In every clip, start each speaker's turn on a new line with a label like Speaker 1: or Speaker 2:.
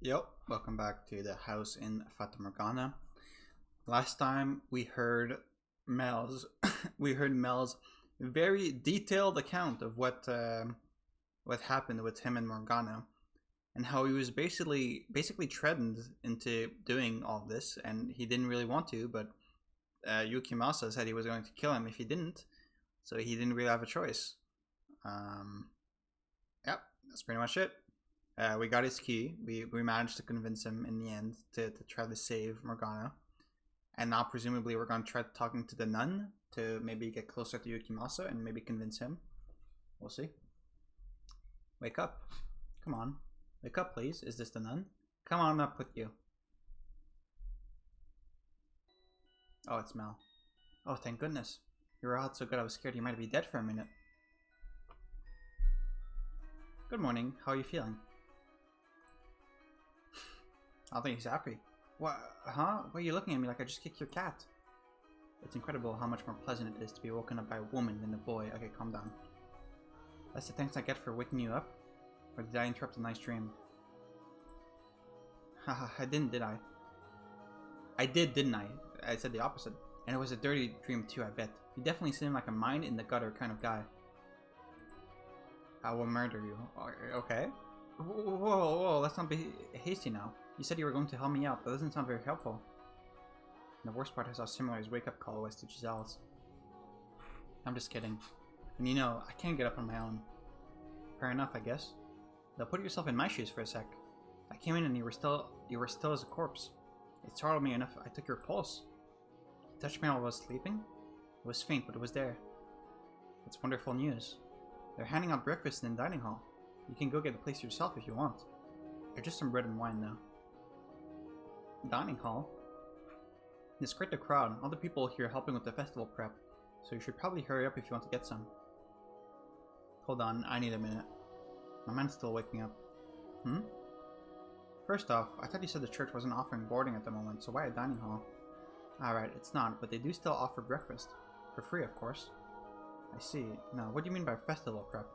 Speaker 1: Yep, welcome back to the house in Fata Morgana. Last time we heard Mel's we heard Mel's very detailed account of what happened with him and Morgana and how he was basically threatened into doing all this, and he didn't really want to, but Yukimasa said he was going to kill him if he didn't, so he didn't really have a choice. Um, yep, that's pretty much it. We got his key. We managed to convince him in the end to try to save Morgana. And now presumably we're going to try talking to the nun to maybe get closer to Yukimasa and maybe convince him. We'll see. Wake up. Come on. Wake up, please. Is this the nun? Come on up with you. Oh, it's Mel. Oh, thank goodness. You were out so good I was scared you might be dead for a minute. Good morning. How are you feeling? I don't think he's happy. What? Huh? Why are you looking at me like I just kicked your cat? It's incredible how much more pleasant it is to be woken up by a woman than a boy. Okay, calm down. That's the thanks I get for waking you up? Or did I interrupt a nice dream? Haha, I didn't, did I? I did, didn't I? I said the opposite. And it was a dirty dream too, I bet. You definitely seem like a mine in the gutter kind of guy. I will murder you. Okay? Whoa, let's not be hasty now. You said you were going to help me out. That doesn't sound very helpful. And the worst part is how similar his wake-up call was to Giselle's. I'm just kidding. And you know, I can't get up on my own. Fair enough, I guess. Now put yourself in my shoes for a sec. I came in and you were still as a corpse. It startled me enough I took your pulse. You touched me while I was sleeping? It was faint, but it was there. It's wonderful news. They're handing out breakfast in the dining hall. You can go get the place yourself if you want. There's just some bread and wine though. Dining hall? There's quite a crowd. Other people here helping with the festival prep, so you should probably hurry up if you want to get some. Hold on, I need a minute. My mind's still waking up. First off, I thought you said the church wasn't offering boarding at the moment, so why a dining hall? Alright, it's not, but they do still offer breakfast. For free, of course. I see. Now, what do you mean by festival prep?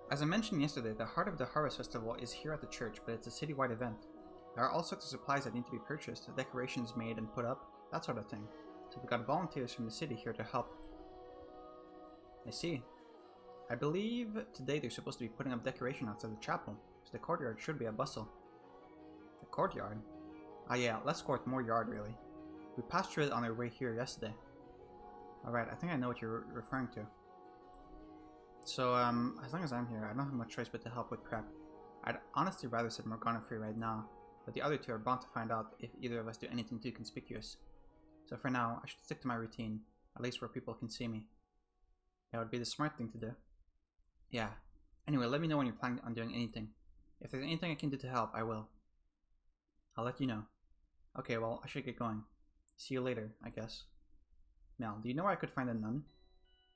Speaker 1: As I mentioned yesterday, the heart of the Harvest Festival is here at the church, but it's a citywide event. There are all sorts of supplies that need to be purchased, decorations made and put up, that sort of thing. So we got volunteers from the city here to help. I see. I believe today they're supposed to be putting up decoration outside the chapel, so the courtyard should be a bustle. The courtyard? Ah yeah, less court, more yard really. We passed through it on our way here yesterday. Alright, I think I know what you're referring to. So, as long as I'm here, I don't have much choice but to help with prep. I'd honestly rather set Morgana free right now, but the other two are bound to find out if either of us do anything too conspicuous. So for now, I should stick to my routine, at least where people can see me. That would be the smart thing to do. Yeah. Anyway, let me know when you're planning on doing anything. If there's anything I can do to help, I will. I'll let you know. Okay, well, I should get going. See you later, I guess. Mel, do you know where I could find a nun?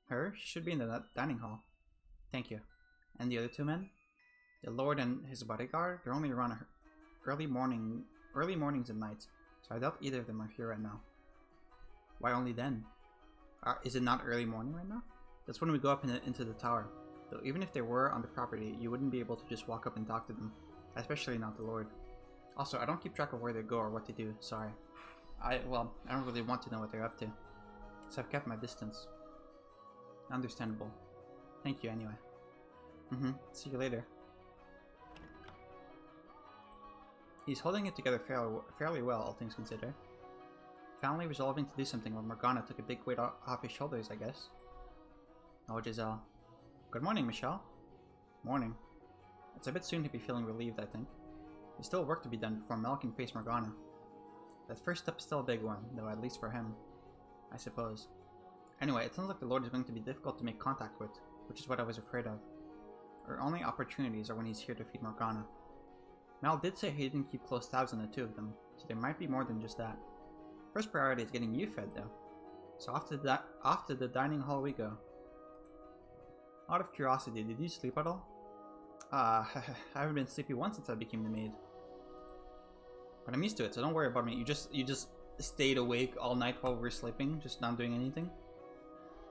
Speaker 1: Her? She should be in the dining hall. Thank you. And the other two men? The Lord and his bodyguard? They're only around early mornings and nights, so I doubt either of them are here right now. Why only then? Is it not early morning right now? That's when we go up into the tower. Though even if they were on the property, you wouldn't be able to just walk up and talk to them. Especially not the Lord. Also, I don't keep track of where they go or what they do, sorry. I don't really want to know what they're up to. So I've kept my distance. Understandable. Thank you anyway. See you later. He's holding it together fairly well, all things considered. Finally resolving to do something when Morgana took a big weight off his shoulders, I guess. Oh, Giselle. Good morning, Michelle. Morning. It's a bit soon to be feeling relieved, I think. There's still work to be done before Mel can face Morgana. That first step is still a big one, though at least for him. I suppose. Anyway, it sounds like the Lord is going to be difficult to make contact with, which is what I was afraid of. Our only opportunities are when he's here to feed Morgana. Mal did say he didn't keep close tabs on the two of them, so there might be more than just that. First priority is getting you fed though. So off to the dining hall we go. Out of curiosity, did you sleep at all? I haven't been sleepy once since I became the maid. But I'm used to it, so don't worry about me. You just stayed awake all night while we were sleeping, just not doing anything?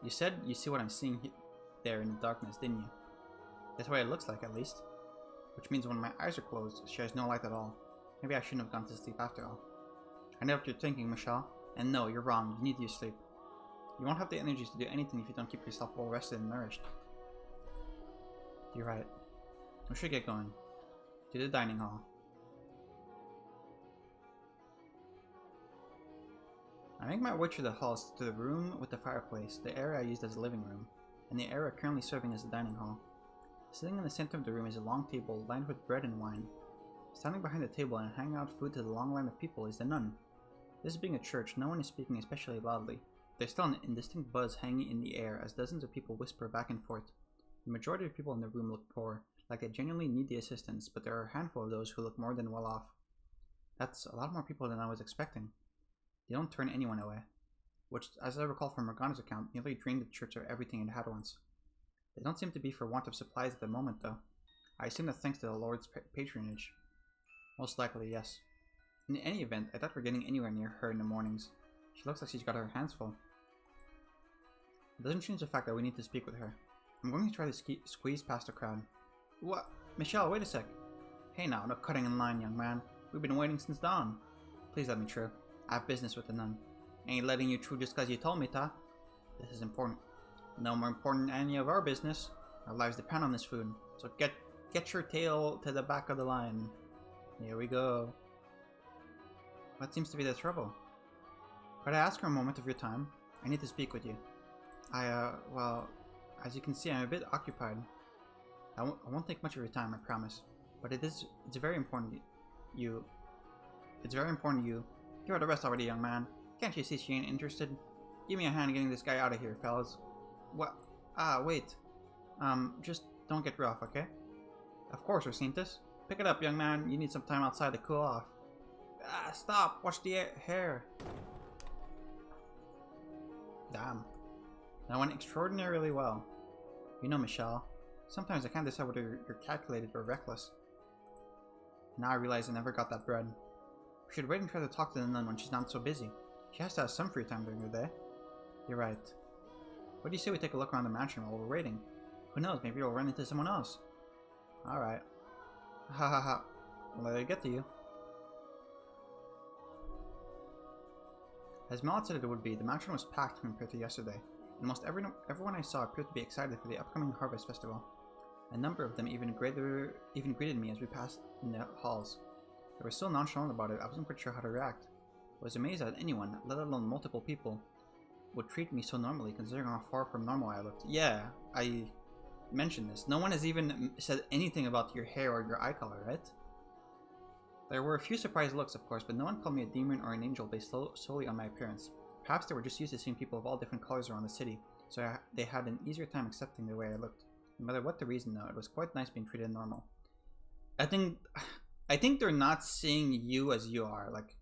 Speaker 1: You said you see what I'm seeing there in the darkness, didn't you? That's what it looks like, at least. Which means when my eyes are closed, she has no light at all. Maybe I shouldn't have gone to sleep after all. I know what you're thinking, Michelle. And no, you're wrong. You need your sleep. You won't have the energies to do anything if you don't keep yourself well rested and nourished. You're right. We should get going. To the dining hall. I make my way through the halls to the room with the fireplace, the area I used as a living room, and the area currently serving as the dining hall. Sitting in the center of the room is a long table lined with bread and wine. Standing behind the table and handing out food to the long line of people is the nun. This being a church, no one is speaking especially loudly. There's still an indistinct buzz hanging in the air as dozens of people whisper back and forth. The majority of people in the room look poor, like they genuinely need the assistance, but there are a handful of those who look more than well off. That's a lot more people than I was expecting. They don't turn anyone away, which, as I recall from Morgana's account, nearly drained the church of everything it had once. They don't seem to be for want of supplies at the moment, though. I assume that's thanks to the Lord's patronage. Most likely, yes. In any event, I doubt we're getting anywhere near her in the mornings. She looks like she's got her hands full. It doesn't change the fact that we need to speak with her. I'm going to try to squeeze past the crowd. What? Michelle, wait a sec. Hey now, no cutting in line, young man. We've been waiting since dawn. Please let me through. I have business with the nun. Ain't letting you through just cause you told me to. This is important. No more important than any of our business. Our lives depend on this food. So get your tail to the back of the line. Here we go. What seems to be the trouble? Could I ask for a moment of your time? I need to speak with you. Well, as you can see, I'm a bit occupied. I won't take much of your time, I promise. But it's very important It's very important you. You heard the rest already, young man. Can't you see she ain't interested? Give me a hand getting this guy out of here, fellas. What? Ah, wait. Just don't get rough, okay? Of course, Racintus. Pick it up, young man. You need some time outside to cool off. Ah, stop! Watch the hair! Damn. That went extraordinarily well. You know, Michelle, sometimes I can't decide whether you're calculated or reckless. Now I realize I never got that bread. We should wait and try to talk to the nun when she's not so busy. She has to have some free time during the day. You're right. What do you say we take a look around the mansion while we're waiting? Who knows, maybe we'll run into someone else. Alright. Ha ha ha. I'll let it get to you. As Mel had said it would be, the mansion was packed compared to yesterday. Almost everyone I saw appeared to be excited for the upcoming Harvest Festival. A number of them even greeted me as we passed in the halls. They were so nonchalant about it, I wasn't quite sure how to react. I was amazed that anyone, let alone multiple people, would treat me so normally, considering how far from normal I looked. Yeah, I mentioned this. No one has even said anything about your hair or your eye color, right? There were a few surprised looks, of course, but no one called me a demon or an angel based solely on my appearance. Perhaps they were just used to seeing people of all different colors around the city, so they had an easier time accepting the way I looked. No matter what the reason, though, it was quite nice being treated normal. I think they're not seeing you as you are. Like,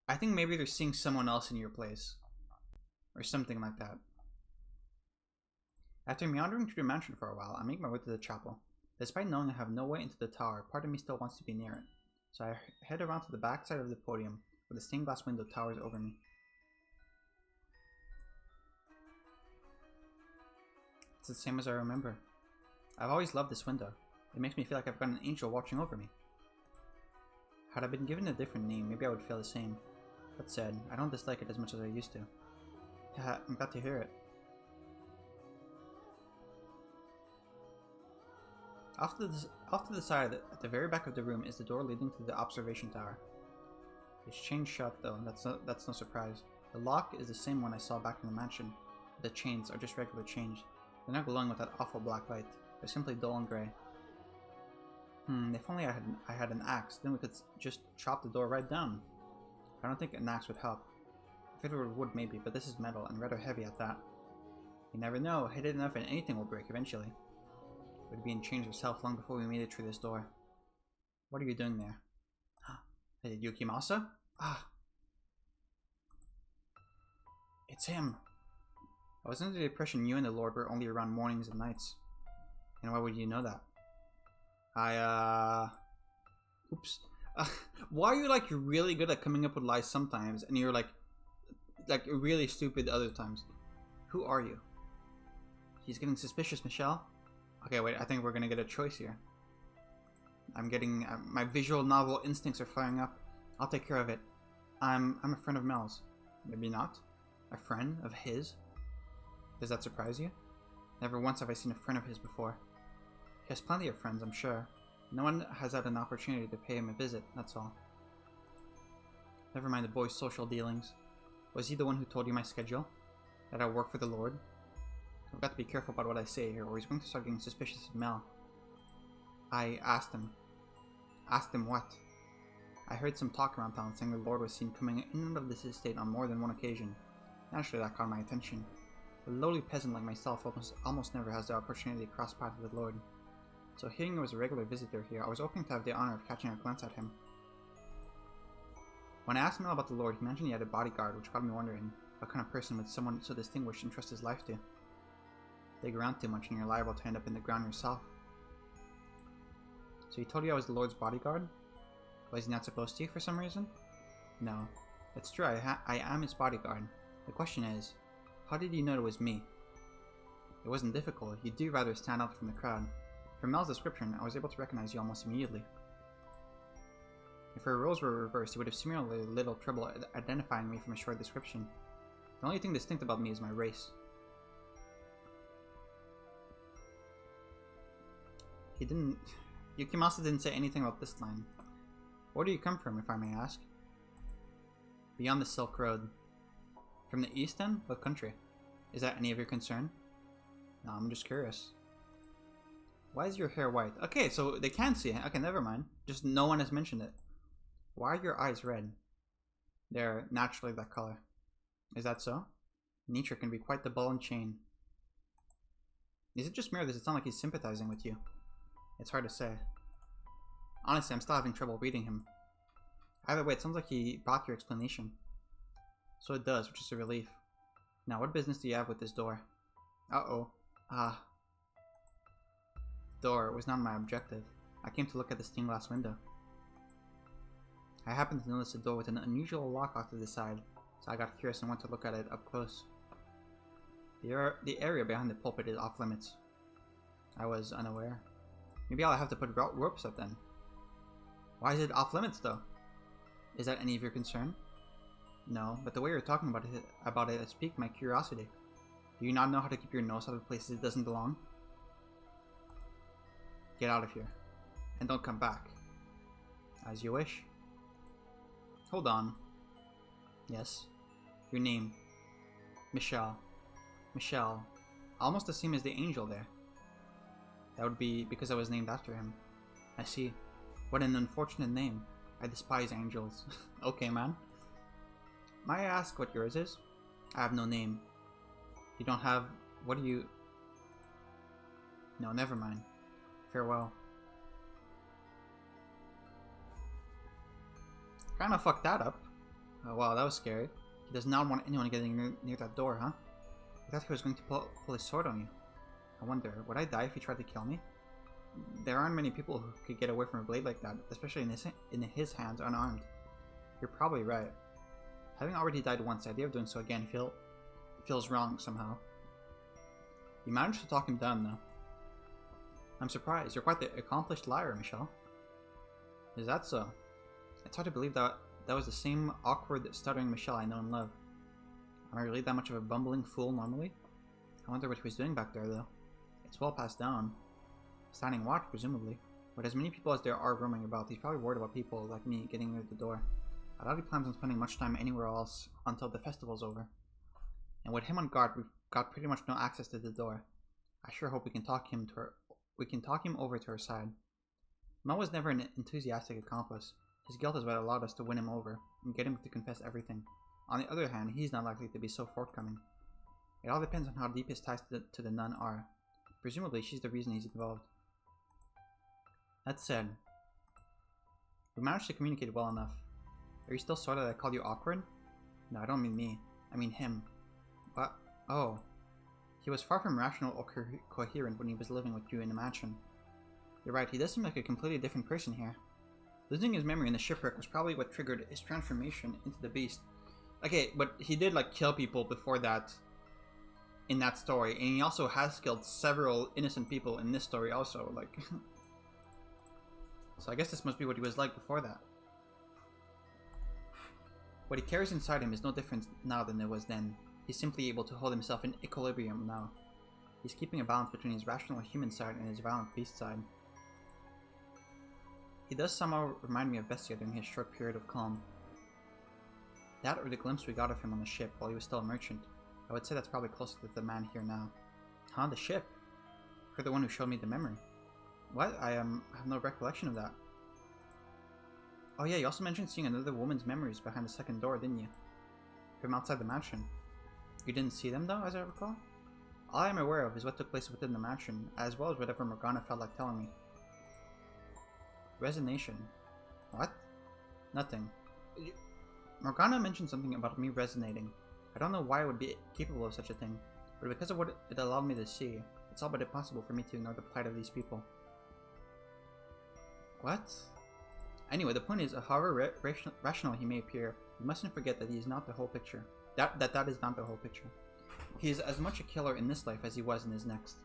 Speaker 1: I think maybe they're seeing someone else in your place, or something like that. After meandering through the mansion for a while, I make my way to the chapel. Despite knowing I have no way into the tower, part of me still wants to be near it. So I head around to the back side of the podium, where the stained glass window towers over me. It's the same as I remember. I've always loved this window. It makes me feel like I've got an angel watching over me. Had I been given a different name, maybe I would feel the same. That said, I don't dislike it as much as I used to. Haha, I'm glad to hear it. Off to the side, at the very back of the room, is the door leading to the observation tower. It's chained shut, though, and that's no surprise. The lock is the same one I saw back in the mansion. The chains are just regular chains. They're not glowing with that awful black light. They're simply dull and grey. If only I had an axe, then we could just chop the door right down. I don't think an axe would help. If it were wood, maybe, but this is metal, and rather heavy at that. You never know, hit it enough and anything will break eventually. We'd be in chains ourselves long before we made it through this door. What are you doing there? Is it Yukimasa? Ah! It's him! I was under the impression you and the Lord were only around mornings and nights. And why would you know that? Oops. Why are you like really good at coming up with lies sometimes and you're like really stupid other times? Who are you? He's getting suspicious, Michelle. Okay, wait, I think we're gonna get a choice here. I'm getting... my visual novel instincts are firing up. I'll take care of it. I'm a friend of Mel's. Maybe not. A friend of his? Does that surprise you? Never once have I seen a friend of his before. He has plenty of friends, I'm sure. No one has had an opportunity to pay him a visit, that's all. Never mind the boy's social dealings. Was he the one who told you my schedule? That I work for the Lord? I've got to be careful about what I say here, or he's going to start getting suspicious of Mel. I asked him. Asked him what? I heard some talk around town saying the Lord was seen coming in and out of this estate on more than one occasion. Naturally, that caught my attention. A lowly peasant like myself almost never has the opportunity to cross paths with the Lord. So hearing he was a regular visitor here, I was hoping to have the honor of catching a glance at him. When I asked Mel about the Lord, he mentioned he had a bodyguard, which got me wondering what kind of person would someone so distinguished entrust his life to. Dig around too much and you're liable to end up in the ground yourself. So he told you I was the Lord's bodyguard? Was he not supposed to for some reason? No. It's true, I am his bodyguard. The question is, how did you know it was me? It wasn't difficult. You do rather stand out from the crowd. From Mel's description, I was able to recognize you almost immediately. If her roles were reversed, he would have similarly little trouble identifying me from a short description. The only thing distinct about me is my race. Yukimasa didn't say anything about this line. Where do you come from, if I may ask? Beyond the Silk Road. From the east then? What country? Is that any of your concern? No, I'm just curious. Why is your hair white? Okay, so they can't see it. Okay, never mind. Just no one has mentioned it. Why are your eyes red? They're naturally that color. Is that so? Nature can be quite the ball and chain. Is it just me or does it sound like he's sympathizing with you? It's hard to say. Honestly, I'm still having trouble reading him. Either way, it sounds like he bought your explanation. So it does, which is a relief. Now, what business do you have with this door? Uh-oh. Door was not my objective. I came to look at the stained glass window. I happened to notice a door with an unusual lock off to the side, so I got curious and went to look at it up close. The area behind the pulpit is off limits. I was unaware. Maybe I'll have to put ropes up then. Why is it off limits though? Is that any of your concern? No, but the way you're talking about it has piqued my curiosity. Do you not know how to keep your nose out of places it doesn't belong? Get out of here. And don't come back. As you wish. Hold on. Yes. Your name. Michelle. Michelle. Almost the same as the angel there. That would be because I was named after him. I see. What an unfortunate name. I despise angels. Okay, man. May I ask what yours is? I have no name. You don't have... What do you... No, never mind. Farewell. Kinda fucked that up. Oh wow, that was scary. He does not want anyone getting near that door, huh? I thought he was going to pull his sword on you. I wonder, would I die if he tried to kill me? There aren't many people who could get away from a blade like that, especially in his hands, unarmed. You're probably right. Having already died once, the idea of doing so again feels wrong somehow. You managed to talk him down, though. I'm surprised. You're quite the accomplished liar, Michelle. Is that so? It's hard to believe that was the same awkward, stuttering Michelle I know and love. Am I really that much of a bumbling fool normally? I wonder what he was doing back there, though. It's well past dawn. Standing watch, presumably. With as many people as there are roaming about, he's probably worried about people like me getting near the door. I doubt he plans on spending much time anywhere else until the festival's over. And with him on guard, we've got pretty much no access to the door. I sure hope we can talk him over to our side. Mel was never an enthusiastic accomplice. His guilt is what allowed us to win him over and get him to confess everything. On the other hand, he's not likely to be so forthcoming. It all depends on how deep his ties to the nun are. Presumably, she's the reason he's involved. That said, we managed to communicate well enough. Are you still sorry that I called you awkward? No, I don't mean me. I mean him. What? Oh. He was far from rational or coherent when he was living with you in the mansion. You're right, he does seem like a completely different person here. Losing his memory in the shipwreck was probably what triggered his transformation into the beast. Okay, but he did like kill people before that in that story, and he also has killed several innocent people in this story also, like... So I guess this must be what he was like before that. What he carries inside him is no different now than it was then. He's simply able to hold himself in equilibrium now. He's keeping a balance between his rational human side and his violent beast side. He does somehow remind me of Bestia during his short period of calm. That or the glimpse we got of him on the ship while he was still a merchant. I would say that's probably closer to the man here now. Huh, the ship? You're the one who showed me the memory. What? I have no recollection of that. Oh yeah, you also mentioned seeing another woman's memories behind the second door, didn't you? From outside the mansion. You didn't see them though, as I recall? All I am aware of is what took place within the mansion, as well as whatever Morgana felt like telling me. Resignation. What? Nothing. Morgana mentioned something about me resonating. I don't know why I would be capable of such a thing, but because of what it allowed me to see, it's all but impossible for me to ignore the plight of these people. What? Anyway, the point is, however rational he may appear, we mustn't forget that he is not the whole picture. That is not the whole picture. He is as much a killer in this life as he was in his next.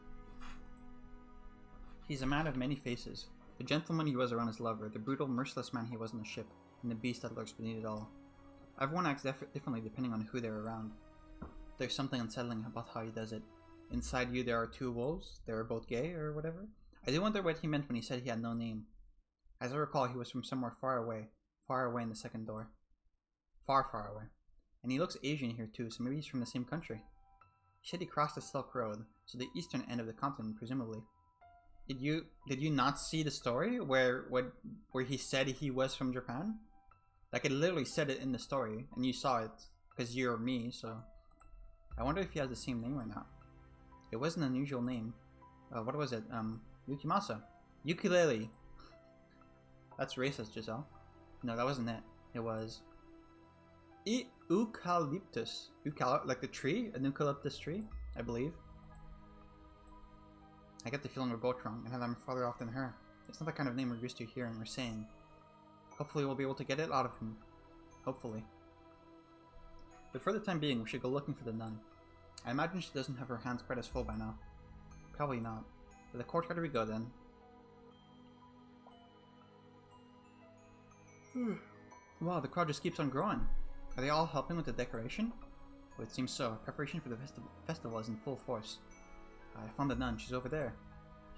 Speaker 1: He's a man of many faces. The gentleman he was around his lover, the brutal, merciless man he was on the ship, and the beast that lurks beneath it all. Everyone acts differently depending on who they're around. There's something unsettling about how he does it. Inside you there are two wolves, they are both gay or whatever. I do wonder what he meant when he said he had no name. As I recall, he was from somewhere far away in the second door. Far, far away. And he looks Asian here too, so maybe he's from the same country. He said he crossed the Silk Road, so the eastern end of the continent, presumably. Did you not see the story where he said he was from Japan? Like, it literally said it in the story, and you saw it, because you're me, so... I wonder if he has the same name or not. It was an unusual name. What was it? Yukimasa. Ukulele. That's racist, Giselle. No, that wasn't it. It was... Eucalyptus. Like the tree? An eucalyptus tree, I believe. I get the feeling we're both wrong, and that I'm farther off than her. It's not the kind of name we're used to hearing or saying. Hopefully we'll be able to get it out of him. Hopefully. But for the time being, we should go looking for the nun. I imagine she doesn't have her hands quite as full by now. Probably not. To the courtyard we go then. Wow, the crowd just keeps on growing. Are they all helping with the decoration? Well, it seems so. Preparation for the festival is in full force. I found the nun. She's over there.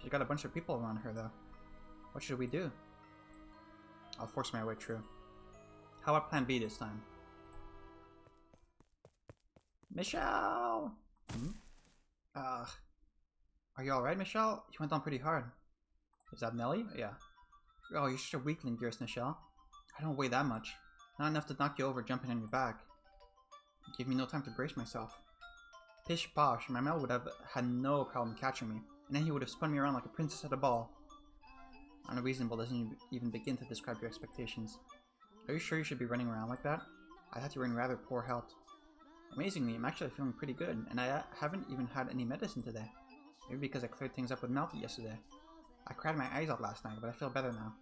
Speaker 1: She's got a bunch of people around her, though. What should we do? I'll force my way through. How about plan B this time? Michelle! Are you alright, Michelle? You went on pretty hard. Is that Nelly? Yeah. Oh, you're such a weakling, dearest Michelle. I don't weigh that much. Not enough to knock you over jumping on your back. Give me no time to brace myself. Pish posh, my Mel would have had no problem catching me, and then he would have spun me around like a princess at a ball. Unreasonable doesn't even begin to describe your expectations. Are you sure you should be running around like that? I thought you were in rather poor health. Amazingly, I'm actually feeling pretty good, and I haven't even had any medicine today. Maybe because I cleared things up with Melty yesterday. I cried my eyes out last night, but I feel better now.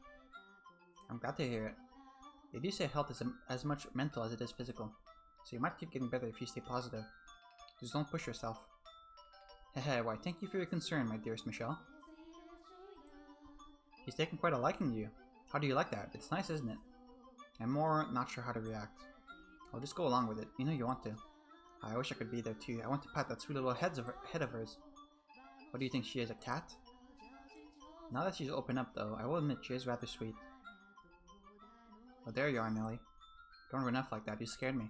Speaker 1: I'm glad to hear it. They do say health is as much mental as it is physical, so you might keep getting better if you stay positive. Just don't push yourself. Hehe, why thank you for your concern, my dearest Michelle. He's taken quite a liking to you. How do you like that? It's nice, isn't it? I'm more not sure how to react. I'll just go along with it. You know you want to. I wish I could be there too. I want to pat that sweet little head of hers. What do you think she is, a cat? Now that she's opened up though, I will admit she is rather sweet. Oh, there you are, Nelly. Don't run off like that, you scared me.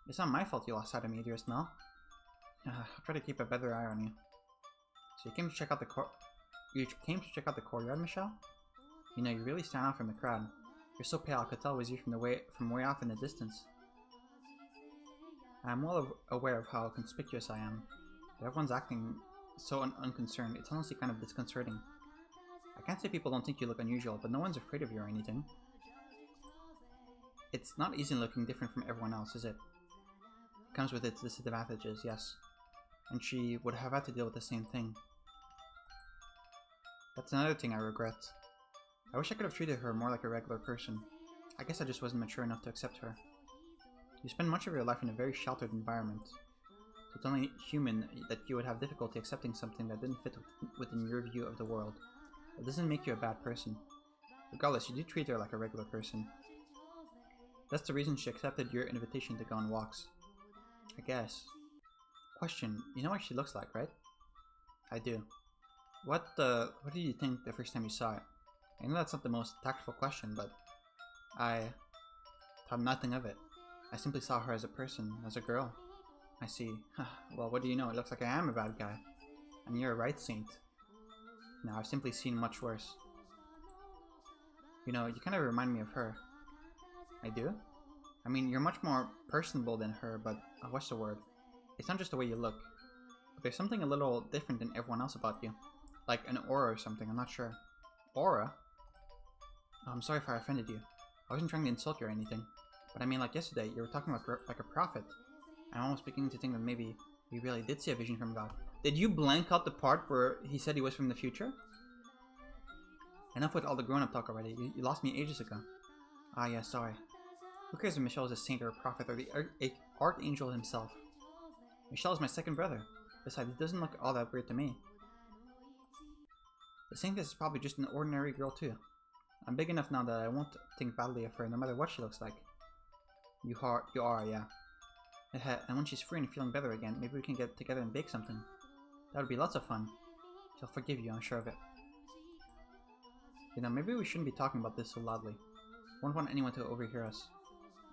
Speaker 1: It's not my fault you lost sight of me, dearest Mel. I'll try to keep a better eye on you. So you came to check out the courtyard, Michelle? You know, you really stand out from the crowd. You're so pale I could tell it was you from way off in the distance. I'm well aware of how conspicuous I am, but everyone's acting so unconcerned. It's honestly kind of disconcerting. I can't say people don't think you look unusual, but no one's afraid of you or anything. It's not easy looking different from everyone else, is it? It comes with its disadvantages, yes. And she would have had to deal with the same thing. That's another thing I regret. I wish I could have treated her more like a regular person. I guess I just wasn't mature enough to accept her. You spend much of your life in a very sheltered environment, so it's only human that you would have difficulty accepting something that didn't fit within your view of the world. It doesn't make you a bad person. Regardless, you do treat her like a regular person. That's the reason she accepted your invitation to go on walks. I guess. Question, you know what she looks like, right? I do. What did you think the first time you saw it? I know that's not the most tactful question, but I thought nothing of it. I simply saw her as a person, as a girl. I see. Well, what do you know? It looks like I am a bad guy. And you're a right saint. Now, I've simply seen much worse. You know, you kind of remind me of her. I do? I mean, you're much more personable than her, but what's the word? It's not just the way you look. But there's something a little different than everyone else about you. Like an aura or something, I'm not sure. Aura? Oh, I'm sorry if I offended you. I wasn't trying to insult you or anything. But I mean, like yesterday, you were talking about like a prophet. I'm almost beginning to think that maybe you really did see a vision from God. Did you blank out the part where he said he was from the future? Enough with all the grown-up talk already. You lost me ages ago. Ah, yeah, sorry. Who cares if Michelle is a saint or a prophet or the archangel himself? Michelle is my second brother. Besides, it doesn't look all that weird to me. The saint is probably just an ordinary girl too. I'm big enough now that I won't think badly of her no matter what she looks like. You are, yeah. And when she's free and feeling better again, maybe we can get together and bake something. That would be lots of fun. She'll forgive you, I'm sure of it. You know, maybe we shouldn't be talking about this so loudly. Won't want anyone to overhear us.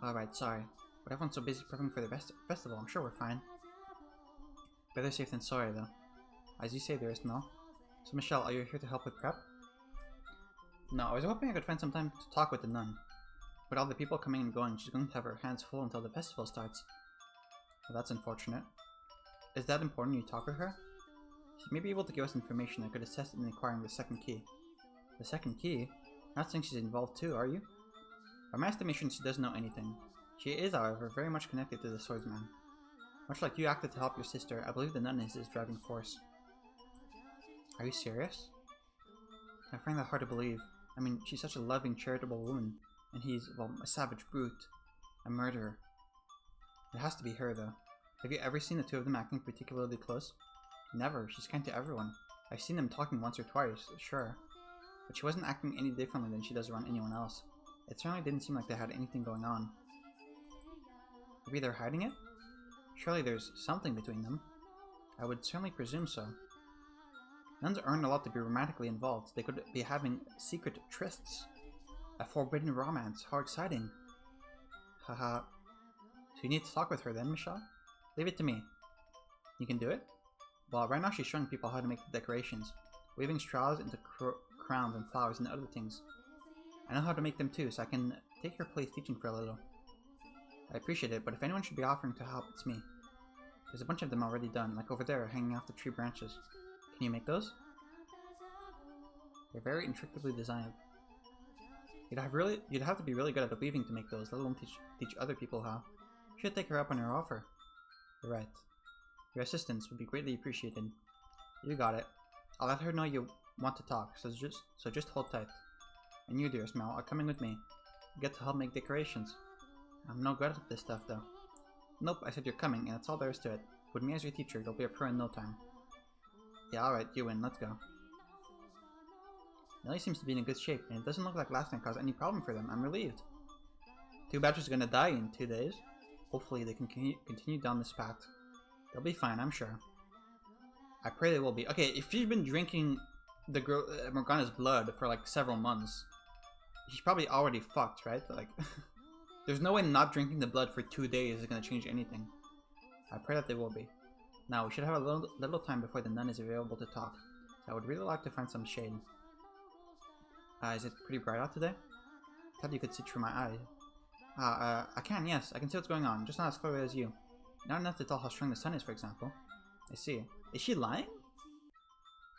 Speaker 1: Alright, sorry. But everyone's so busy prepping for the festival, I'm sure we're fine. Better safe than sorry, though. As you say, there is no. So, Michelle, are you here to help with prep? No, I was hoping I could find some time to talk with the nun. With all the people coming and going, she's going to have her hands full until the festival starts. Well, that's unfortunate. Is that important you talk with her? She may be able to give us information that could assist in acquiring the second key. The second key? Not saying she's involved too, are you? By my estimation, she doesn't know anything. She is, however, very much connected to the swordsman. Much like you acted to help your sister, I believe the nun is his driving force. Are you serious? I find that hard to believe. I mean, she's such a loving, charitable woman, and he's, well, a savage brute. A murderer. It has to be her, though. Have you ever seen the two of them acting particularly close? Never. She's kind to everyone. I've seen them talking once or twice, sure. But she wasn't acting any differently than she does around anyone else. It certainly didn't seem like they had anything going on. Maybe they're hiding it? Surely there's something between them. I would certainly presume so. Nuns aren't allowed to be romantically involved. They could be having secret trysts. A forbidden romance. How exciting. Haha. So you need to talk with her then, Michelle? Leave it to me. You can do it? Well, right now she's showing people how to make the decorations. Weaving straws into crowns and flowers and other things. I know how to make them too, so I can take your place teaching for a little. I appreciate it, but if anyone should be offering to help, it's me. There's a bunch of them already done, like over there, hanging off the tree branches. Can you make those? They're very intricately designed. You'd have to be really good at weaving to make those, let alone teach other people how. You should take her up on her offer. You're right. Your assistance would be greatly appreciated. You got it. I'll let her know you want to talk, so just hold tight. And you, dearest Mel, are coming with me. You get to help make decorations. I'm no good at this stuff, though. Nope, I said you're coming, and that's all there is to it. With me as your teacher, you'll be a pro in no time. Yeah, alright, you win, let's go. Nelly seems to be in good shape, and it doesn't look like last night caused any problem for them. I'm relieved. Two badgers are gonna die in 2 days. Hopefully they can continue down this path. They'll be fine, I'm sure. I pray they will be. Okay, if she's been drinking the girl Morgana's blood for like several months, she's probably already fucked, right? Like, there's no way not drinking the blood for 2 days is gonna change anything. I pray that they will be. Now, we should have a little time before the nun is available to talk. So I would really like to find some shade. Is it pretty bright out today? I thought you could see through my eye. I can, yes. I can see what's going on, just not as clearly as you. Not enough to tell how strong the sun is, for example. I see. Is she lying?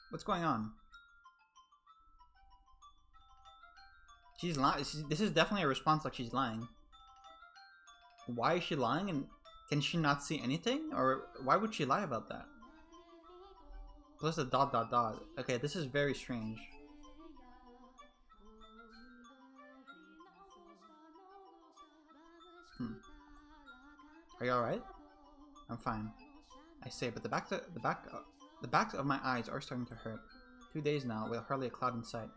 Speaker 1: What's going on? She's lying. This is definitely a response like she's lying. Why is she lying, and can she not see anything? Or why would she lie about that? Plus a ... Okay, this is very strange. Are you alright? I'm fine. I say, but the backs of my eyes are starting to hurt. 2 days now, with hardly a cloud in sight.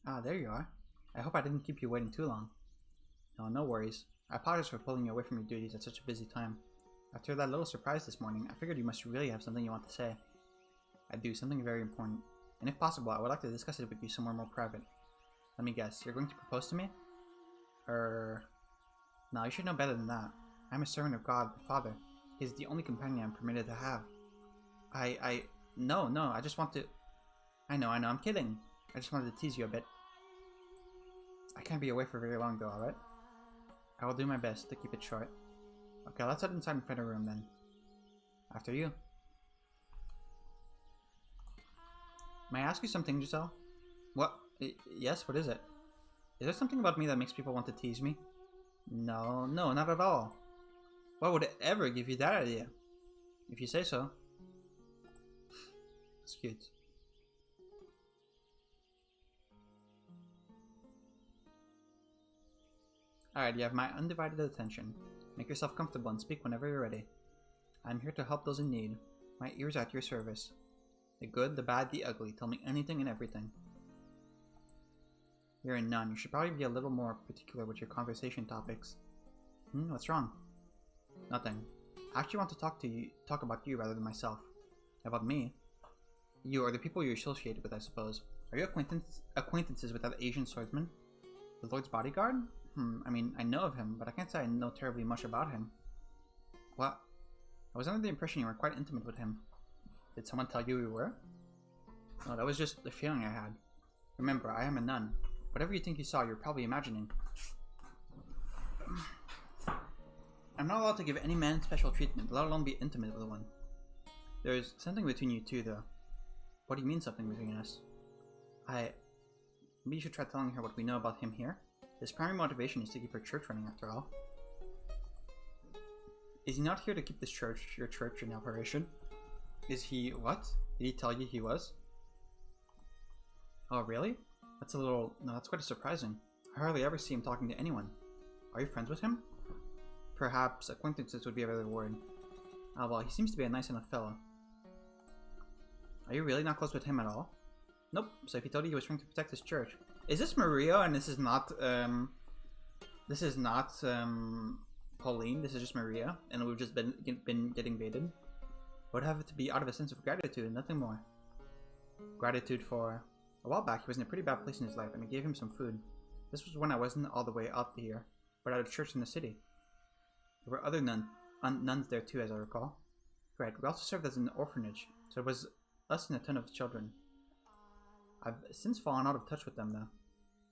Speaker 1: Ah, there you are. I hope I didn't keep you waiting too long. No, no worries. I apologize for pulling you away from your duties at such a busy time. After that little surprise this morning, I figured you must really have something you want to say. I do, something very important. And if possible, I would like to discuss it with you somewhere more private. Let me guess, you're going to propose to me? No, you should know better than that. I'm a servant of God, the Father. He is the only companion I'm permitted to have. No, I just want to... I know, I'm kidding. I just wanted to tease you a bit. I can't be away for very long though, alright? I will do my best to keep it short. Okay, let's head inside and find a room then. After you. May I ask you something, Giselle? What? Yes, what is it? Is there something about me that makes people want to tease me? No, not at all. Why would it ever give you that idea? If you say so. It's cute. Alright, you have my undivided attention. Make yourself comfortable and speak whenever you're ready. I'm here to help those in need. My ears are at your service. The good, the bad, the ugly. Tell me anything and everything. You're a nun. You should probably be a little more particular with your conversation topics. What's wrong? Nothing. I actually want to talk about you rather than myself. About me? You are the people you're associated with, I suppose. Are you acquaintances with that Asian swordsman? The Lord's bodyguard? I mean, I know of him, but I can't say I know terribly much about him. What? I was under the impression you were quite intimate with him. Did someone tell you we were? No, that was just the feeling I had. Remember, I am a nun. Whatever you think you saw, you're probably imagining. I'm not allowed to give any man special treatment, let alone be intimate with one. There's something between you two, though. What do you mean something between us? Maybe you should try telling her what we know about him here. His primary motivation is to keep her church running, after all. Is he not here to keep this church, your church, in operation? Is he... what? Did he tell you he was? Oh, really? That's a little... no, that's quite surprising. I hardly ever see him talking to anyone. Are you friends with him? Perhaps acquaintances would be a better word. Ah, well, he seems to be a nice enough fellow. Are you really not close with him at all? Nope. So if he told you he was trying to protect his church... Is this Maria and this is not Pauline, this is just Maria, and we've just been getting baited? I would have it to be out of a sense of gratitude and nothing more. Gratitude for... A while back, he was in a pretty bad place in his life, and I gave him some food. This was when I wasn't all the way out here, but at a church in the city. There were other nuns there too, as I recall. Right, we also served as an orphanage, so it was us and a ton of children. I've since fallen out of touch with them, though.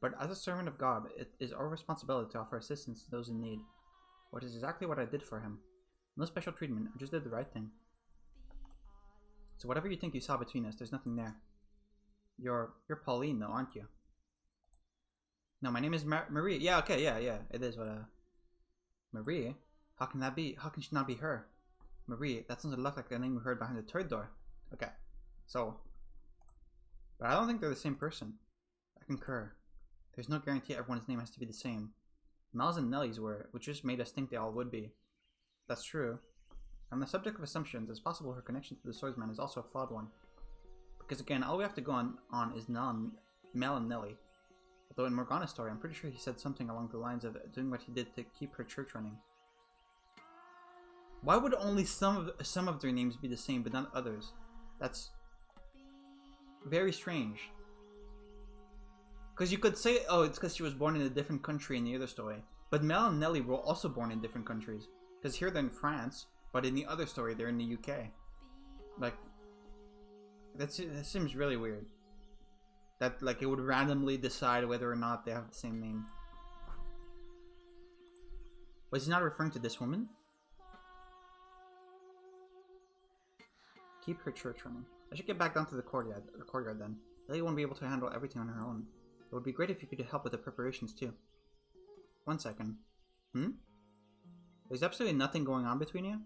Speaker 1: But as a servant of God, it is our responsibility to offer assistance to those in need. Which is exactly what I did for him. No special treatment, I just did the right thing. So whatever you think you saw between us, there's nothing there. You're Pauline, though, aren't you? No, my name is Marie. Yeah, okay, yeah, it is what, Marie? How can that be? How can she not be her? Marie, that sounds a lot like the name we heard behind the third door. Okay, so... But I don't think they're the same person. I concur. There's no guarantee everyone's name has to be the same. Mel's and Nellie's were, which just made us think they all would be. That's true. On the subject of assumptions, it's possible her connection to the swordsman is also a flawed one. Because again, all we have to go on is Mel and Nellie. Although in Morgana's story, I'm pretty sure he said something along the lines of doing what he did to keep her church running. Why would only some of their names be the same, but not others? That's very strange. Because you could say, oh, it's because she was born in a different country in the other story. But Mel and Nellie were also born in different countries. Because here they're in France, but in the other story they're in the UK. Like, that seems really weird. That, like, it would randomly decide whether or not they have the same name. Was he not referring to this woman? Keep her church running. I should get back down to the courtyard then. Lily won't be able to handle everything on her own. It would be great if you could help with the preparations too. 1 second. There's absolutely nothing going on between you?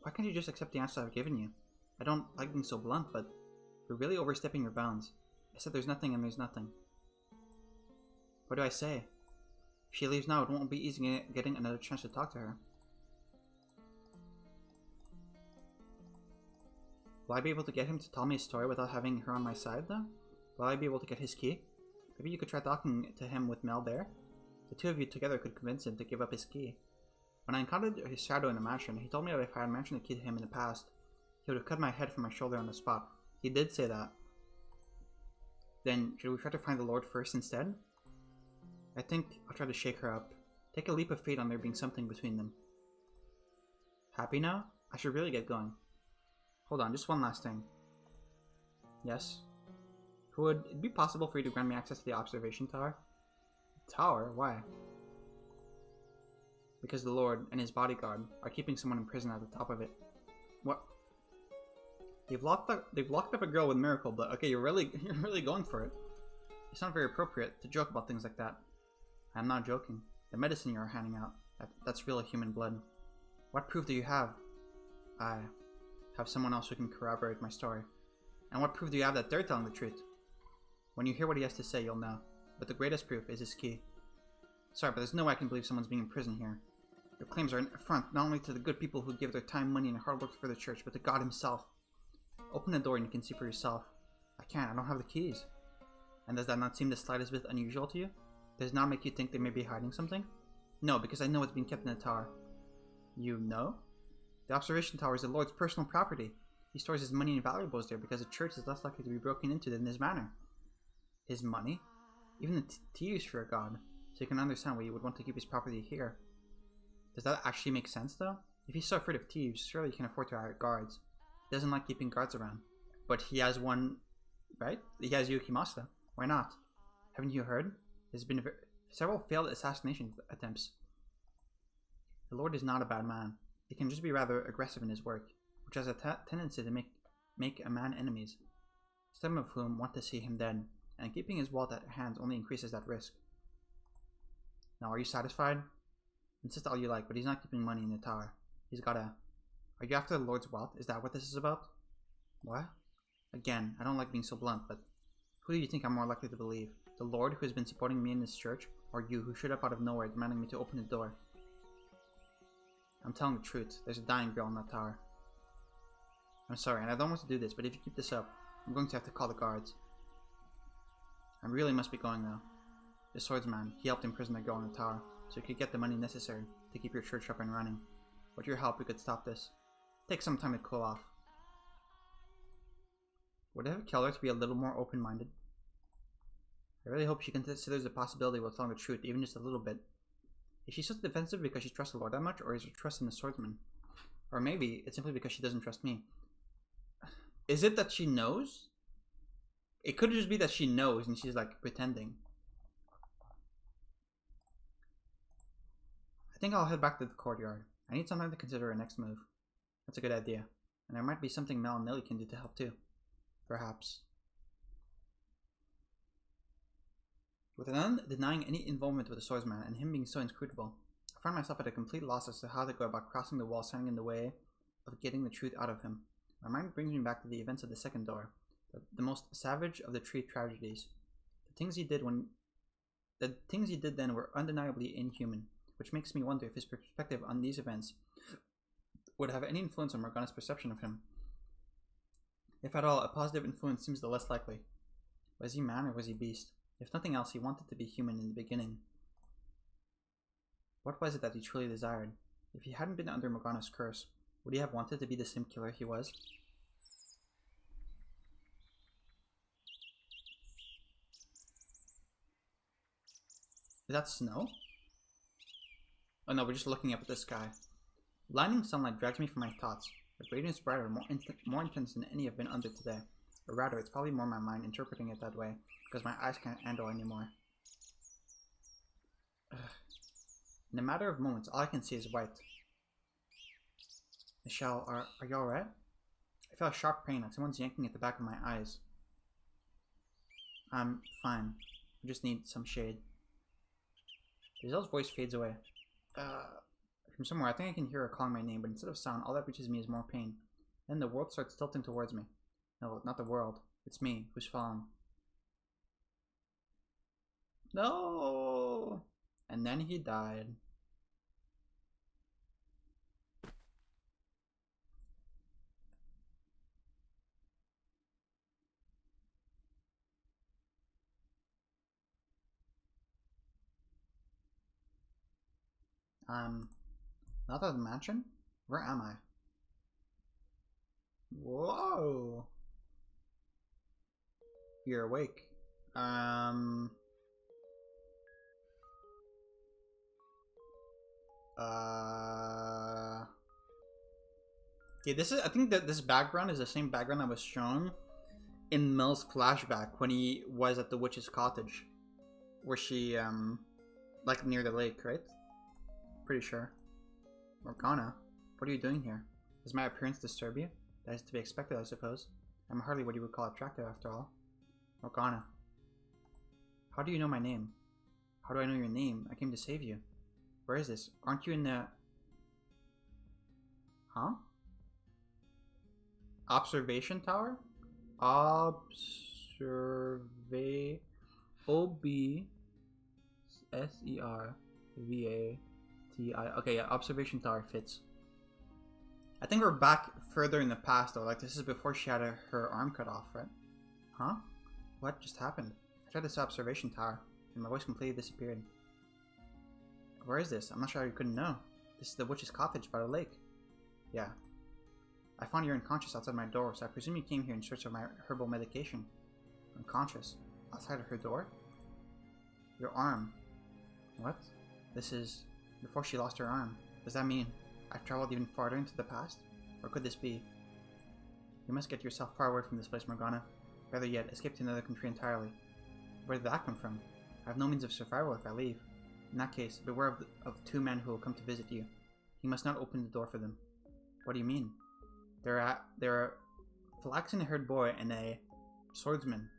Speaker 1: Why can't you just accept the answer I've given you? I don't like being so blunt, but you're really overstepping your bounds. I said there's nothing and there's nothing. What do I say? If she leaves now, it won't be easy getting another chance to talk to her. Will I be able to get him to tell me a story without having her on my side, though? Will I be able to get his key? Maybe you could try talking to him with Mel there? The two of you together could convince him to give up his key. When I encountered his shadow in the mansion, he told me that if I had mentioned the key to him in the past, he would have cut my head from my shoulder on the spot. He did say that. Then, should we try to find the Lord first instead? I think I'll try to shake her up. Take a leap of faith on there being something between them. Happy now? I should really get going. Hold on, just one last thing. Yes? Would it be possible for you to grant me access to the observation tower? Tower? Why? Because the Lord and his bodyguard are keeping someone in prison at the top of it. What? They've locked up a girl with miracle blood. Okay, you're really going for it. It's not very appropriate to joke about things like that. I'm not joking. The medicine you are handing out, that's real human blood. What proof do you have? I have someone else who can corroborate my story. And what proof do you have that they're telling the truth? When you hear what he has to say, you'll know. But the greatest proof is his key. Sorry, but there's no way I can believe someone's being in prison here. Your claims are an affront not only to the good people who give their time, money, and hard work for the church, but to God himself. Open the door and you can see for yourself. I can't, I don't have the keys. And does that not seem the slightest bit unusual to you? Does it not make you think they may be hiding something? No, because I know it's being kept in the tower. You know? The observation tower is the Lord's personal property. He stores his money and valuables there because the church is less likely to be broken into than this manor. His money? Even the thieves fear God, so you can understand why he would want to keep his property here. Does that actually make sense though? If he's so afraid of thieves, surely he can afford to hire guards. He doesn't like keeping guards around. But he has one, right? He has Yukimasa. Why not? Haven't you heard? There's been several failed assassination attempts. The Lord is not a bad man. He can just be rather aggressive in his work, which has a tendency to make a man enemies, some of whom want to see him dead, and keeping his wealth at hand only increases that risk. Now, are you satisfied? Insist all you like, but he's not keeping money in the tower. He's got a... Are you after the Lord's wealth? Is that what this is about? What? Again, I don't like being so blunt, but who do you think I'm more likely to believe? The Lord, who has been supporting me in this church, or you, who showed up out of nowhere demanding me to open the door? I'm telling the truth. There's a dying girl in that tower. I'm sorry, and I don't want to do this, but if you keep this up, I'm going to have to call the guards. I really must be going now. The swordsman, he helped imprison the girl in the tower, so he could get the money necessary to keep your church up and running. With your help, we could stop this. Take some time to cool off. Would I have Keller to be a little more open-minded? I really hope she considers the possibility of telling the truth, even just a little bit. Is she so defensive because she trusts the Lord that much, or is her trust in the swordsman? Or maybe it's simply because she doesn't trust me. Is it that she knows? It could just be that she knows and she's like pretending. I think I'll head back to the courtyard. I need some time to consider our next move. That's a good idea. And there might be something Mel and Nelly can do to help too. Perhaps. With none denying any involvement with the swordsman and him being so inscrutable, I find myself at a complete loss as to how to go about crossing the wall standing in the way of getting the truth out of him. My mind brings me back to the events of the second door, the most savage of the three tragedies. The things he did then were undeniably inhuman, which makes me wonder if his perspective on these events would have any influence on Morgana's perception of him. If at all, a positive influence seems the less likely. Was he man or was he beast? If nothing else, he wanted to be human in the beginning. What was it that he truly desired? If he hadn't been under Morgana's curse, would he have wanted to be the same killer he was? Is that snow? Oh no, we're just looking up at the sky. Blinding sunlight drags me from my thoughts. The radiance is brighter, more intense than any I've been under today. Or rather, it's probably more my mind interpreting it that way, because my eyes can't handle anymore. In a matter of moments, all I can see is white. Michelle, are you alright? I feel a sharp pain like someone's yanking at the back of my eyes. I'm fine. I just need some shade. Giselle's voice fades away. From somewhere, I think I can hear her calling my name, but instead of sound, all that reaches me is more pain. Then the world starts tilting towards me. No, not the world. It's me, who's fallen. No! And then he died. Not at the mansion? Where am I? Whoa! You're awake. Okay, this is, I think that this background is the same background that was shown in Mel's flashback when he was at the witch's cottage. Where she, like near the lake, right? Pretty sure. Morgana, what are you doing here? Does my appearance disturb you? That is to be expected, I suppose. I'm hardly what you would call attractive, after all. Morgana. How do you know my name? How do I know your name? I came to save you. Where is this? Aren't you in the... Huh? Observation tower? O-B-S-E-R-V-A-T-I. Okay, yeah, observation tower fits. I think we're back further in the past, though. Like, this is before she had her arm cut off, right? Huh? What just happened? I tried this observation tower, and my voice completely disappeared. Where is this? I'm not sure you couldn't know. This is the witch's cottage by the lake. Yeah. I found you unconscious outside my door, so I presume you came here in search of my herbal medication. Unconscious? Outside of her door? Your arm. What? This is... before she lost her arm. Does that mean I've traveled even farther into the past? Or could this be... You must get yourself far away from this place, Morgana. Better yet, escape to another country entirely. Where did that come from? I have no means of survival if I leave. In that case, beware of two men who will come to visit you. You must not open the door for them. What do you mean? There are a flaxen-haired boy and a swordsman.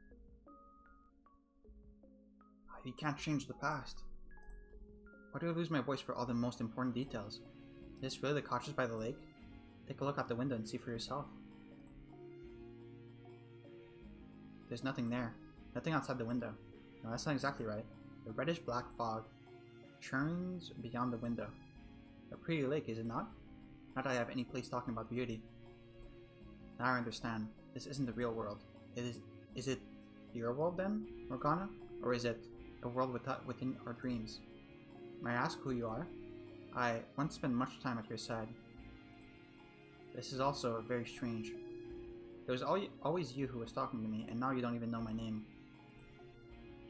Speaker 1: You can't change the past. Why do I lose my voice for all the most important details? Is this really the cottage by the lake? Take a look out the window and see for yourself. There's nothing there. Nothing outside the window. No, that's not exactly right. The reddish-black fog churns beyond the window. A pretty lake, is it not? Not that I have any place talking about beauty. Now I understand. This isn't the real world. Is it your world then, Morgana? Or is it a world within our dreams? May I ask who you are? I once spent much time at your side. This is also very strange. It was always you who was talking to me, and now you don't even know my name.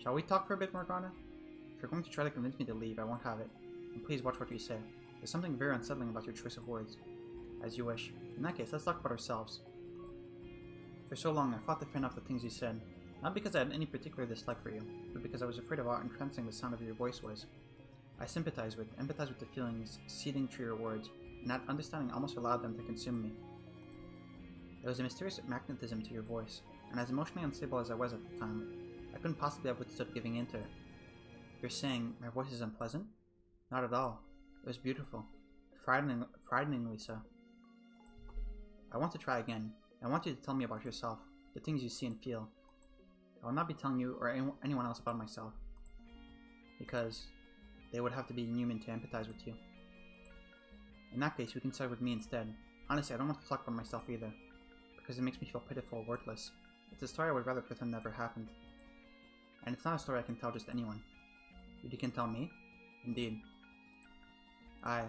Speaker 1: Shall we talk for a bit, Morgana? If you're going to try to convince me to leave, I won't have it. And please watch what you say. There's something very unsettling about your choice of words. As you wish. In that case, let's talk about ourselves. For so long, I fought to fend off the things you said. Not because I had any particular dislike for you, but because I was afraid of how entrancing the sound of your voice was. I empathize with the feelings seething through your words, and that understanding almost allowed them to consume me. There was a mysterious magnetism to your voice, and as emotionally unstable as I was at the time, I couldn't possibly have withstood giving in to it. You're saying my voice is unpleasant? Not at all. It was beautiful. Frighteningly so. I want to try again. I want you to tell me about yourself, the things you see and feel. I will not be telling you or anyone else about myself, because they would have to be inhuman to empathize with you. In that case, we can start with me instead. Honestly, I don't want to talk about myself either, because it makes me feel pitiful, worthless. It's a story I would rather pretend never happened. And it's not a story I can tell just anyone. But you can tell me? Indeed. I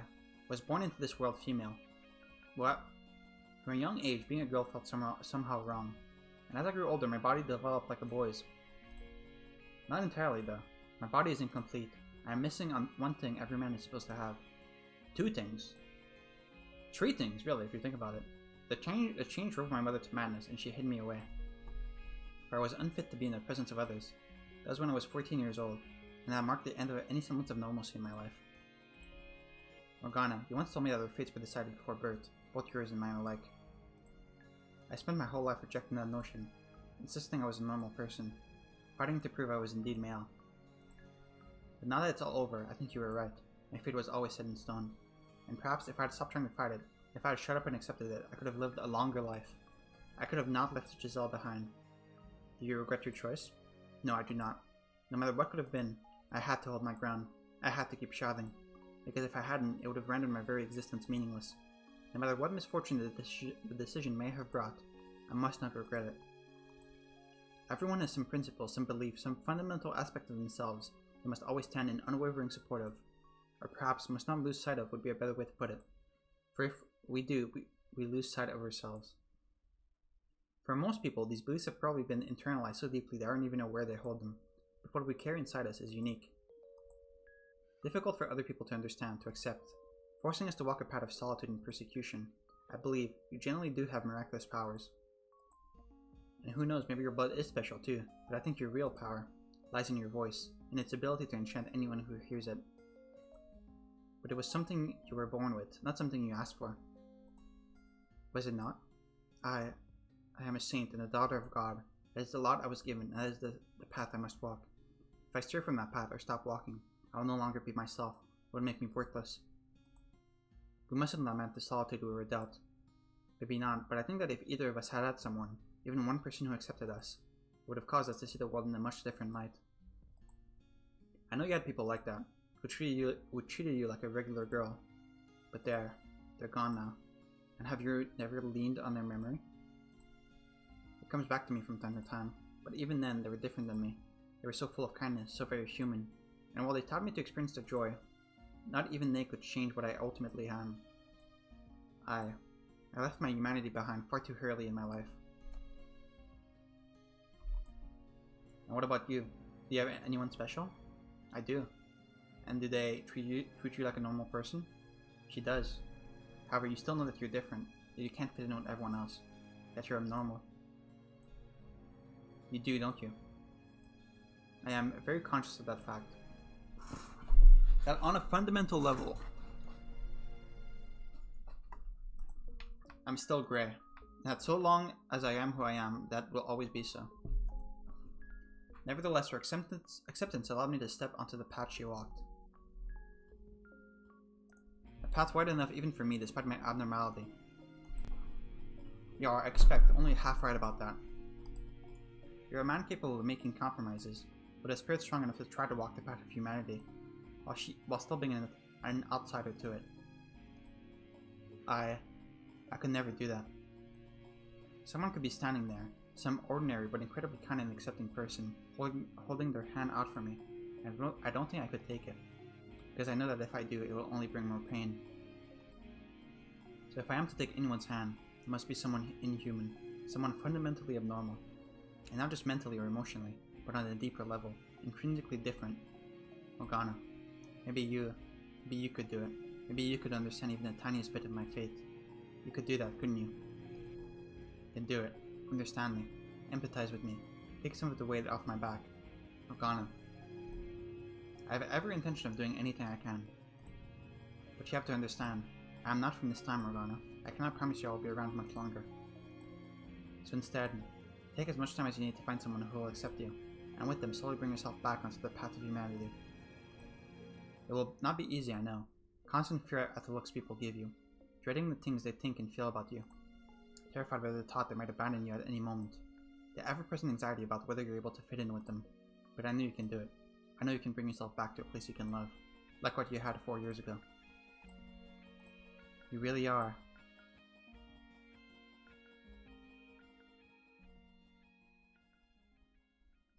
Speaker 1: was born into this world female. What? From a young age, being a girl felt somehow wrong. And as I grew older, my body developed like a boy's. Not entirely, though. My body is incomplete. I am missing on one thing every man is supposed to have. Two things. Three things, really, if you think about it. The change drove my mother to madness, and she hid me away. For I was unfit to be in the presence of others. That was when I was 14 years old, and that marked the end of any semblance of normalcy in my life. Morgana, you once told me that our fates were decided before birth, both yours and mine alike. I spent my whole life rejecting that notion, insisting I was a normal person, fighting to prove I was indeed male. But now that it's all over, I think you were right. My fate was always set in stone. And perhaps if I had stopped trying to fight it, if I had shut up and accepted it, I could have lived a longer life. I could have not left Giselle behind. Do you regret your choice? No, I do not. No matter what could have been, I had to hold my ground. I had to keep shouting. Because if I hadn't, it would have rendered my very existence meaningless. No matter what misfortune the decision may have brought, I must not regret it. Everyone has some principle, some belief, some fundamental aspect of themselves they must always stand in unwavering support of. or perhaps must not lose sight of would be a better way to put it. For if we do, we lose sight of ourselves. For most people, these beliefs have probably been internalized so deeply they aren't even aware they hold them, but what we carry inside us is unique. Difficult for other people to understand, to accept, forcing us to walk a path of solitude and persecution. I believe you generally do have miraculous powers. And who knows, maybe your blood is special too, but I think your real power lies in your voice, and its ability to enchant anyone who hears it. But it was something you were born with, not something you asked for. Was it not? I am a saint and a daughter of God. That is the lot I was given, and that is the path I must walk. If I steer from that path or stop walking, I will no longer be myself. It would make me worthless. We mustn't lament the solitude we were dealt. Maybe not, but I think that if either of us had had someone, even one person who accepted us, it would have caused us to see the world in a much different light. I know you had people like that, who treated you like a regular girl, but they're gone now. And have you never leaned on their memory? It comes back to me from time to time, but even then they were different than me. They were so full of kindness, so very human, and while they taught me to experience the joy, not even they could change what I ultimately am. I left my humanity behind far too early in my life. And what about you? Do you have anyone special? I do. And do they treat you like a normal person? She does. However, you still know that you're different, that you can't fit in with everyone else, that you're abnormal. You do, don't you? I am very conscious of that fact. That on a fundamental level, I'm still grey. That so long as I am who I am, that will always be so. Nevertheless, her acceptance allowed me to step onto the path she walked. A path wide enough even for me, despite my abnormality. You are, I expect, only half right about that. You're a man capable of making compromises, but a spirit strong enough to try to walk the path of humanity, while still being an outsider to it. I could never do that. Someone could be standing there, some ordinary but incredibly kind and accepting person, holding their hand out for me, and I don't think I could take it, because I know that if I do, it will only bring more pain. So if I am to take anyone's hand, it must be someone inhuman, someone fundamentally abnormal, and not just mentally or emotionally, but on a deeper level, intrinsically different. Morgana, maybe you could do it. Maybe you could understand even the tiniest bit of my fate. You could do that, couldn't you? Then do it. Understand me. Empathize with me. Take some of the weight off my back. Morgana, I have every intention of doing anything I can. But you have to understand, I am not from this time, Morgana. I cannot promise you I will be around much longer. So instead, take as much time as you need to find someone who will accept you, and with them slowly bring yourself back onto the path of humanity. It will not be easy, I know. Constant fear at the looks people give you, dreading the things they think and feel about you, terrified by the thought they might abandon you at any moment, the ever-present anxiety about whether you're able to fit in with them. But I know you can do it. I know you can bring yourself back to a place you can love, like what you had 4 years ago. You really are.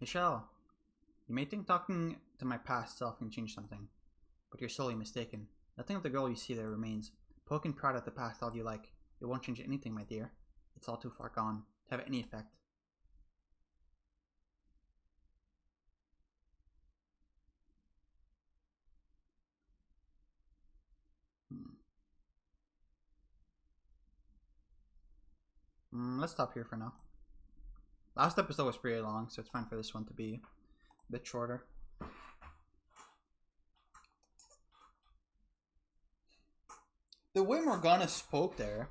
Speaker 1: Michelle, you may think talking to my past self can change something, but you're sorely mistaken. Nothing of the girl you see there remains. Poke and prod at the past all you like. It won't change anything, my dear. It's all too far gone to have any effect. Let's stop here for now. Last episode was pretty long, so it's fine for this one to be a bit shorter. The way Morgana spoke there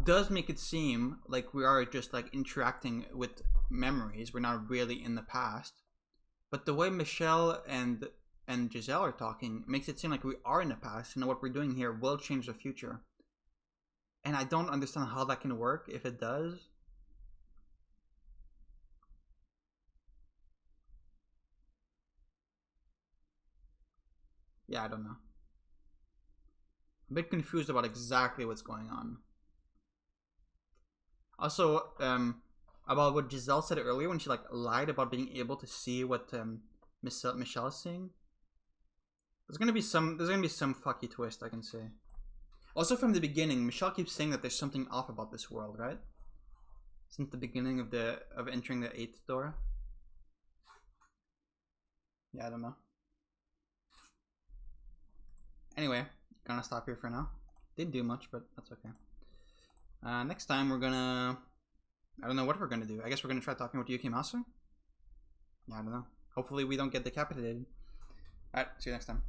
Speaker 1: does make it seem like we are just like interacting with memories. We're not really in the past. But the way Michelle and Giselle are talking makes it seem like we are in the past, and what we're doing here will change the future. And I don't understand how that can work if it does. Yeah, I don't know. I'm a bit confused about exactly what's going on. Also, about what Giselle said earlier when she like lied about being able to see what Michelle is seeing. There's gonna be some fucky twist, I can say. Also, from the beginning, Michelle keeps saying that there's something off about this world, right? Since the beginning of entering the 8th door. Yeah, I don't know. Anyway, gonna stop here for now. Didn't do much, but that's okay. Next time we're gonna... I don't know what we're gonna do. I guess we're gonna try talking with Yukimasu? Yeah, I don't know. Hopefully we don't get decapitated. Alright, see you next time.